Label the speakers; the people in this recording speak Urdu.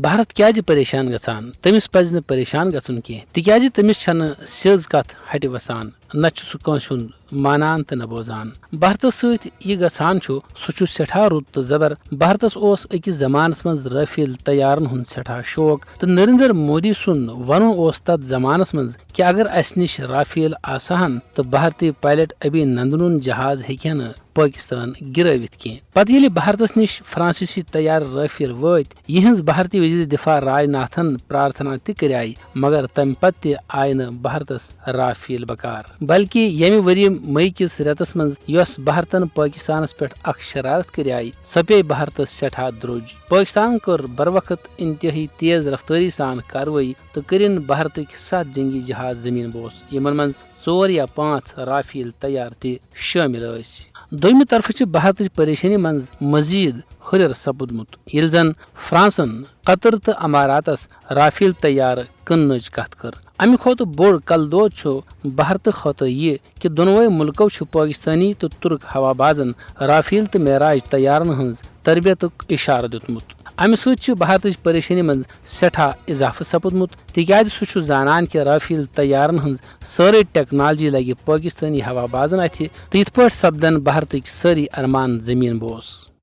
Speaker 1: بھارت کیازِ پریشان گژھان؟ تٔمِس پزِ نہٕ پریشان گژھُن کینٛہہ تِکیازِ تٔمِس چھنہٕ سیٚز کتھ ہٹہِ وسان، نہ چھُ سُہ کٲنٛسہِ ہُنٛد مانان تہٕ نہ بوزان۔ بھارتس سۭتۍ یہِ گژھان چھُ سُہ چھُ سٮ۪ٹھاہ رُت تہٕ زبر۔ بھارتس اوس أکِس زمانس منٛز رافیل طیارن ہُنٛد سٮ۪ٹھاہ شوق تہٕ نریندر مودی سُنٛد ونُن اوس تتھ زمانس منٛز کہِ اگر اسہِ نِش رافیل آسہن تہٕ بھارتی پایلٹ ابھینندنُن جہاز ہیٚکہِ ہا نہٕ پٲکستان گرٲوِتھ کینٛہہ۔ پتہٕ ییٚلہِ بھارتس نِش فرانسیسی طیارٕ رافیل وٲتۍ، یِہنٛز بھارتی وزیر دفاع راج ناتھن پرارتھنا تہِ کریایہِ، مگر تمہِ پتہٕ تہِ آیہِ نہٕ بھارتس رافیل بکار، بلکہِ ییٚمہِ ؤرۍ مئی کِس رٮ۪تس منٛز یۄس بھارتن پٲکستانس پٮ۪ٹھ اکھ شرارت کریایہِ سۄ پیٚیہِ بھارتس سٮ۪ٹھاہ درٛوج۔ پٲکستانن کٔر بر وقت انتہٲئی تیز رفتٲری سان کاروٲیی تہٕ کٔرِن بھارتٕکۍ 7 جنگی جہاز زمین بوس، یِمن منٛز 4 یا 5 رافیل طیار تہِ شٲمِل ٲسۍ۔ دوٚیمہِ طرفہٕ چھِ بھارتٕچ پریشٲنی منٛز مزیٖد ہُرٮ۪ر سپُدمُت ییٚلہِ زن فرانسن قطر تہٕ اماراتس رافیل طیارٕ کٕننٕچ کتھ کٔر۔ امہِ کھۄتہٕ بوٚڑ کلہٕ دود چھُ بھارتہٕ خٲطرٕ یہِ کہِ دۄنوے مُلکو چھُ پٲکستٲنی تہٕ تُرک ہوا بازن رافیل تہٕ معراج طیارن ہٕنٛز تربیتُک اِشارٕ دیُتمُت۔ امہِ سۭتۍ چھُ بھارتٕچ پریشٲنی منٛز سٮ۪ٹھاہ اضافہٕ سپُدمُت تِکیازِ سُہ چھُ زانان کہِ رافیل طیارن ہٕنٛز سٲرٕے ٹیکنالوجی لگہِ پٲکستٲنی ہوا بازن اتھِ تہٕ یِتھ پٲٹھۍ سپدن بھارتٕکۍ سٲری ارمان زمین بوس۔